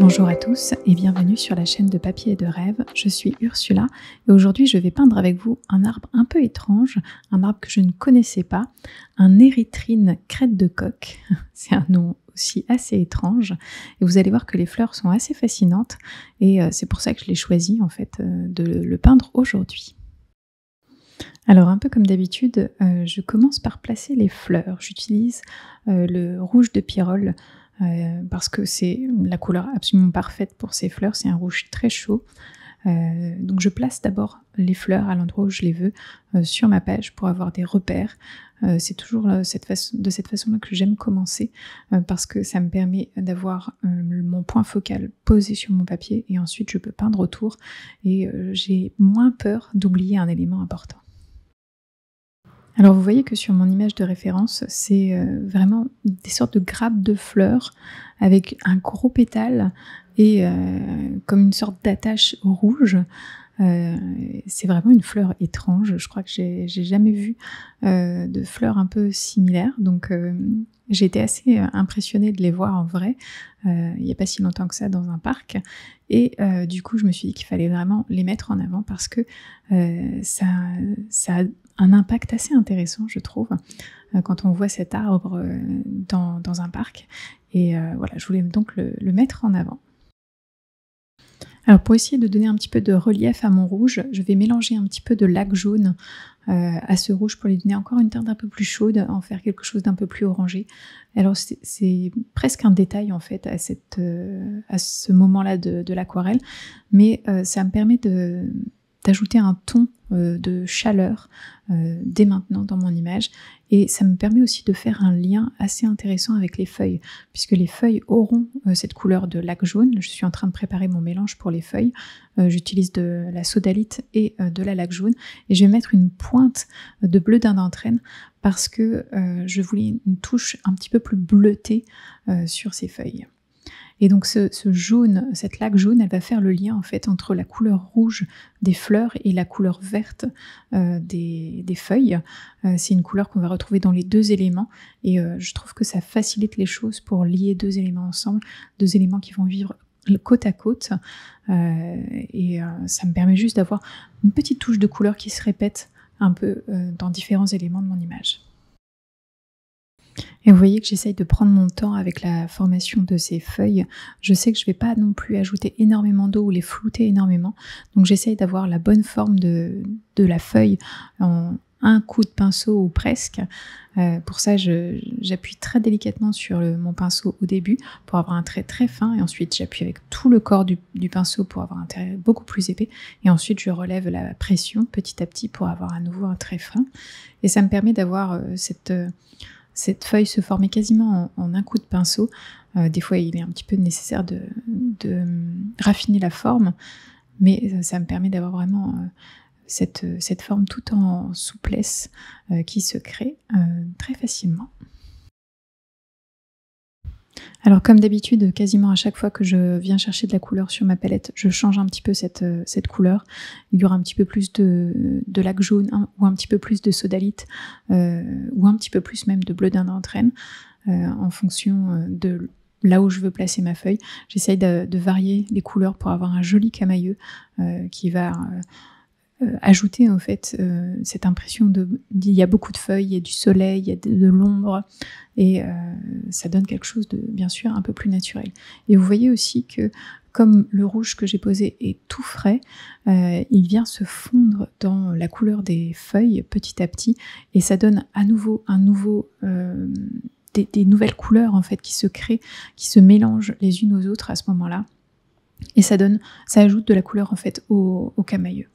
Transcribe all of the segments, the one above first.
Bonjour à tous et bienvenue sur la chaîne de Papier et de Rêve. Je suis Ursula et aujourd'hui je vais peindre avec vous un arbre un peu étrange, un arbre que je ne connaissais pas, un érythrine crête de coq. C'est un nom aussi assez étrange et vous allez voir que les fleurs sont assez fascinantes et c'est pour ça que je l'ai choisi en fait de le peindre aujourd'hui. Alors un peu comme d'habitude, je commence par placer les fleurs. J'utilise le rouge de Pyrrole parce que c'est la couleur absolument parfaite pour ces fleurs, c'est un rouge très chaud. Donc je place d'abord les fleurs à l'endroit où je les veux sur ma page pour avoir des repères. C'est toujours de cette façon-là que j'aime commencer parce que ça me permet d'avoir mon point focal posé sur mon papier et ensuite je peux peindre autour et j'ai moins peur d'oublier un élément important. Alors vous voyez que sur mon image de référence, c'est vraiment des sortes de grappes de fleurs avec un gros pétale et comme une sorte d'attache rouge. C'est vraiment une fleur étrange, je crois que j'ai jamais vu de fleurs un peu similaires, donc j'ai été assez impressionnée de les voir en vrai, il n'y a pas si longtemps que ça dans un parc, et du coup je me suis dit qu'il fallait vraiment les mettre en avant parce que ça a un impact assez intéressant je trouve, quand on voit cet arbre dans un parc, et voilà, je voulais donc le mettre en avant. Alors pour essayer de donner un petit peu de relief à mon rouge, je vais mélanger un petit peu de lac jaune à ce rouge pour lui donner encore une teinte un peu plus chaude, en faire quelque chose d'un peu plus orangé. Alors c'est presque un détail en fait à ce moment-là de l'aquarelle, mais ça me permet d'ajouter un ton de chaleur dès maintenant dans mon image, et ça me permet aussi de faire un lien assez intéressant avec les feuilles, puisque les feuilles auront cette couleur de lac jaune. Je suis en train de préparer mon mélange pour les feuilles, j'utilise de la sodalite et de la lac jaune, et je vais mettre une pointe de bleu d'Indentrène parce que je voulais une touche un petit peu plus bleutée sur ces feuilles. Et donc ce jaune, cette laque jaune, elle va faire le lien en fait entre la couleur rouge des fleurs et la couleur verte des feuilles. C'est une couleur qu'on va retrouver dans les deux éléments, et je trouve que ça facilite les choses pour lier deux éléments ensemble, deux éléments qui vont vivre côte à côte, et ça me permet juste d'avoir une petite touche de couleur qui se répète un peu dans différents éléments de mon image. Et vous voyez que j'essaye de prendre mon temps avec la formation de ces feuilles. Je sais que je ne vais pas non plus ajouter énormément d'eau ou les flouter énormément. Donc j'essaye d'avoir la bonne forme de la feuille en un coup de pinceau ou presque. Pour ça, j'appuie très délicatement sur mon pinceau au début pour avoir un trait très fin. Et ensuite, j'appuie avec tout le corps du pinceau pour avoir un trait beaucoup plus épais. Et ensuite, je relève la pression petit à petit pour avoir à nouveau un trait fin. Et ça me permet d'avoir cette feuille se formait quasiment en un coup de pinceau. Des fois, il est un petit peu nécessaire de raffiner la forme, mais ça me permet d'avoir vraiment cette forme tout en souplesse qui se crée très facilement. Alors comme d'habitude, quasiment à chaque fois que je viens chercher de la couleur sur ma palette, je change un petit peu cette couleur. Il y aura un petit peu plus de lac jaune, ou un petit peu plus de sodalite, ou un petit peu plus même de bleu d'Indentrène, en fonction de là où je veux placer ma feuille. J'essaye de varier les couleurs pour avoir un joli camailleux qui va ajouter en fait cette impression il y a beaucoup de feuilles, il y a du soleil, il y a de l'ombre, et ça donne quelque chose de bien sûr un peu plus naturel. Et vous voyez aussi que comme le rouge que j'ai posé est tout frais, il vient se fondre dans la couleur des feuilles petit à petit, et ça donne à nouveau des nouvelles couleurs en fait qui se créent, qui se mélangent les unes aux autres à ce moment-là, et ça ajoute de la couleur en fait au camailleux.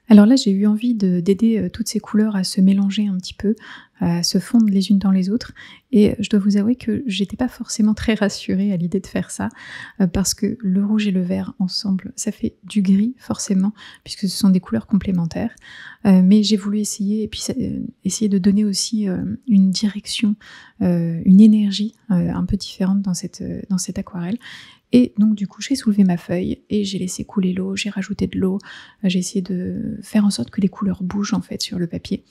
Alors là, j'ai eu envie d'aider toutes ces couleurs à se mélanger un petit peu, à se fondre les unes dans les autres, et je dois vous avouer que j'étais pas forcément très rassurée à l'idée de faire ça, parce que le rouge et le vert ensemble, ça fait du gris forcément, puisque ce sont des couleurs complémentaires, mais j'ai voulu essayer, et puis essayer de donner aussi une direction, une énergie un peu différente dans cette aquarelle. Et donc du coup j'ai soulevé ma feuille et j'ai laissé couler l'eau, j'ai rajouté de l'eau, j'ai essayé de faire en sorte que les couleurs bougent en fait sur le papier.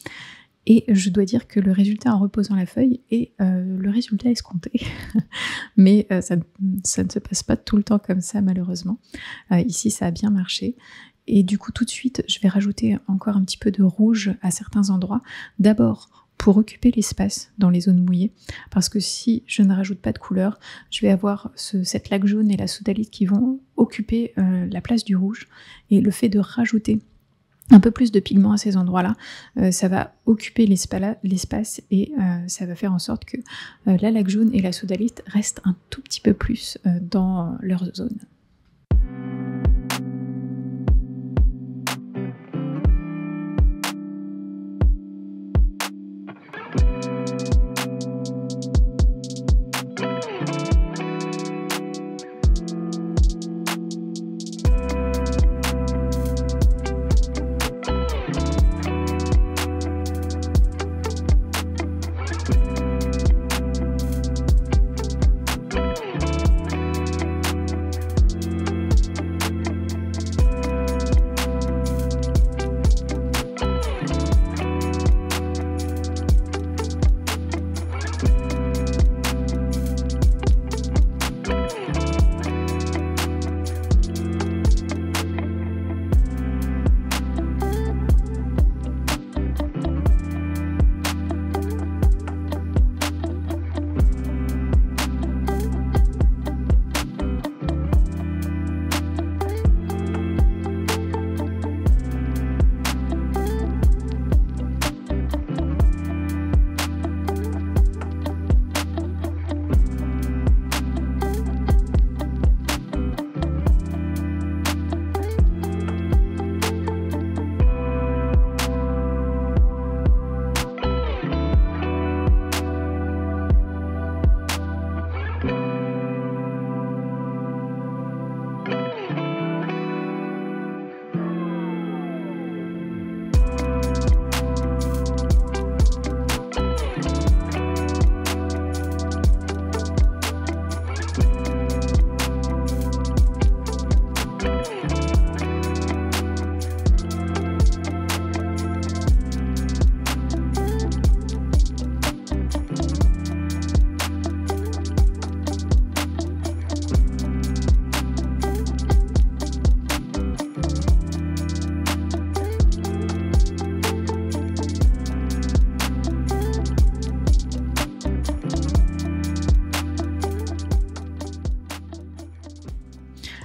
Et je dois dire que le résultat en reposant la feuille est le résultat escompté. Mais ça ne se passe pas tout le temps comme ça, malheureusement. Ici, ça a bien marché. Et du coup, tout de suite, je vais rajouter encore un petit peu de rouge à certains endroits. D'abord, pour occuper l'espace dans les zones mouillées, parce que si je ne rajoute pas de couleur, je vais avoir cette laque jaune et la sodalite qui vont occuper la place du rouge, et le fait de rajouter un peu plus de pigment à ces endroits-là, ça va occuper l'espace et ça va faire en sorte que la laque jaune et la sodalite restent un tout petit peu plus dans leur zone.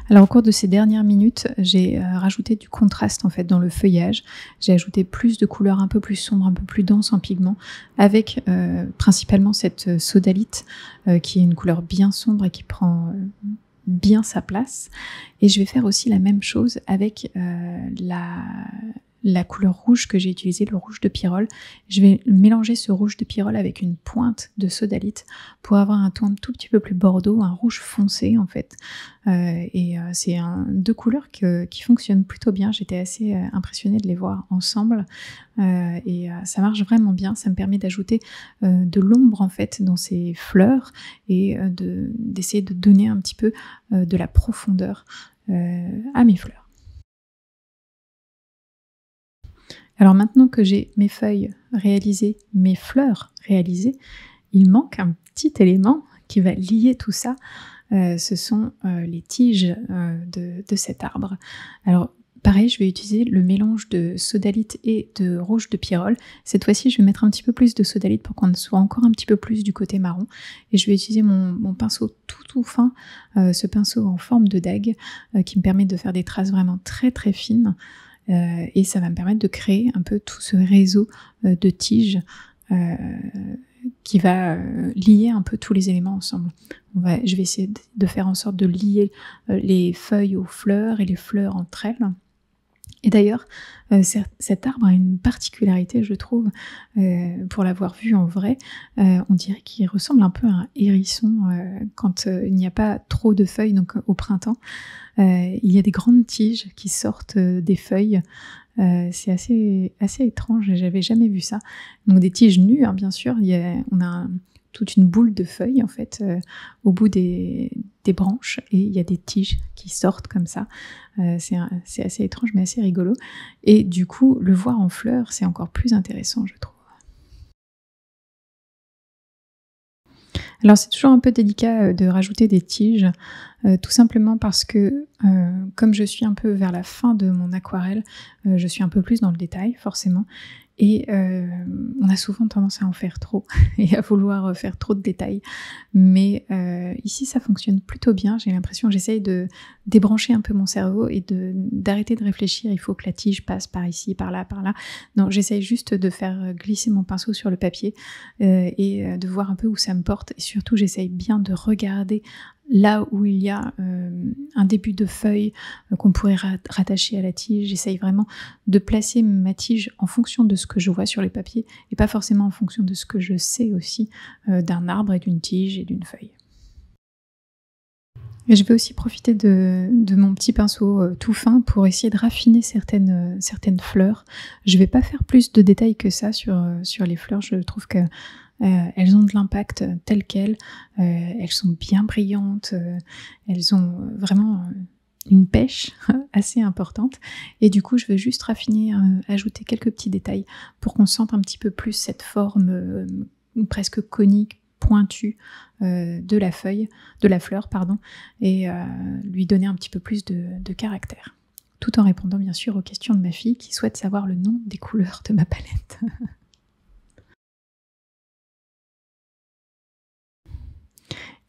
Alors au cours de ces dernières minutes, j'ai rajouté du contraste en fait dans le feuillage. J'ai ajouté plus de couleurs un peu plus sombres, un peu plus denses en pigment, avec principalement cette sodalite qui est une couleur bien sombre et qui prend bien sa place. Et je vais faire aussi la même chose avec la couleur rouge que j'ai utilisée, le rouge de pyrrole. Je vais mélanger ce rouge de pyrrole avec une pointe de sodalite pour avoir un ton un tout petit peu plus bordeaux, un rouge foncé en fait. C'est deux couleurs qui fonctionnent plutôt bien. J'étais assez impressionnée de les voir ensemble ça marche vraiment bien. Ça me permet d'ajouter de l'ombre en fait dans ces fleurs et d'essayer de donner un petit peu de la profondeur à mes fleurs. Alors maintenant que j'ai mes feuilles réalisées, mes fleurs réalisées, il manque un petit élément qui va lier tout ça. Ce sont les tiges de cet arbre. Alors pareil, je vais utiliser le mélange de sodalite et de rouge de pyrrole. Cette fois-ci, je vais mettre un petit peu plus de sodalite pour qu'on soit encore un petit peu plus du côté marron. Et je vais utiliser mon pinceau tout fin, ce pinceau en forme de dague qui me permet de faire des traces vraiment très très fines. Et ça va me permettre de créer un peu tout ce réseau de tiges qui va lier un peu tous les éléments ensemble. Je vais essayer de faire en sorte de lier les feuilles aux fleurs et les fleurs entre elles. Et d'ailleurs, cet arbre a une particularité, je trouve, pour l'avoir vu en vrai. On dirait qu'il ressemble un peu à un hérisson quand il n'y a pas trop de feuilles, donc au printemps. Il y a des grandes tiges qui sortent des feuilles. C'est assez étrange, j'avais jamais vu ça. Donc des tiges nues, hein, bien sûr. On a toute une boule de feuilles en fait au bout des branches et il y a des tiges qui sortent comme ça. C'est assez étrange mais assez rigolo. Et du coup, le voir en fleurs, c'est encore plus intéressant, je trouve. Alors c'est toujours un peu délicat de rajouter des tiges, tout simplement parce que comme je suis un peu vers la fin de mon aquarelle, je suis un peu plus dans le détail forcément, et on a souvent tendance à en faire trop et à vouloir faire trop de détails. Mais ici ça fonctionne plutôt bien, j'ai l'impression que j'essaye de débrancher un peu mon cerveau et d'arrêter de réfléchir, il faut que la tige passe par ici, par là, par là. Non, j'essaye juste de faire glisser mon pinceau sur le papier et de voir un peu où ça me porte. Et surtout j'essaye bien de regarder là où il y a un début de feuille qu'on pourrait rattacher à la tige. J'essaye vraiment de placer ma tige en fonction de ce que je vois sur les papiers et pas forcément en fonction de ce que je sais aussi d'un arbre et d'une tige et d'une feuille. Et je vais aussi profiter de mon petit pinceau tout fin pour essayer de raffiner certaines fleurs. Je vais pas faire plus de détails que ça sur les fleurs, je trouve que elles ont de l'impact tel quel, elles sont bien brillantes, elles ont vraiment une pêche assez importante et du coup je veux juste raffiner, ajouter quelques petits détails pour qu'on sente un petit peu plus cette forme presque conique, pointue de la feuille, de la fleur pardon, et lui donner un petit peu plus de caractère. Tout en répondant bien sûr aux questions de ma fille qui souhaite savoir le nom des couleurs de ma palette.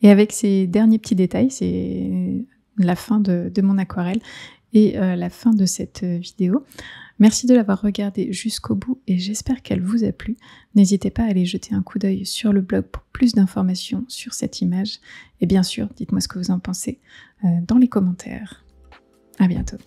Et avec ces derniers petits détails, c'est la fin de mon aquarelle et la fin de cette vidéo. Merci de l'avoir regardée jusqu'au bout et j'espère qu'elle vous a plu. N'hésitez pas à aller jeter un coup d'œil sur le blog pour plus d'informations sur cette image. Et bien sûr, dites-moi ce que vous en pensez dans les commentaires. À bientôt.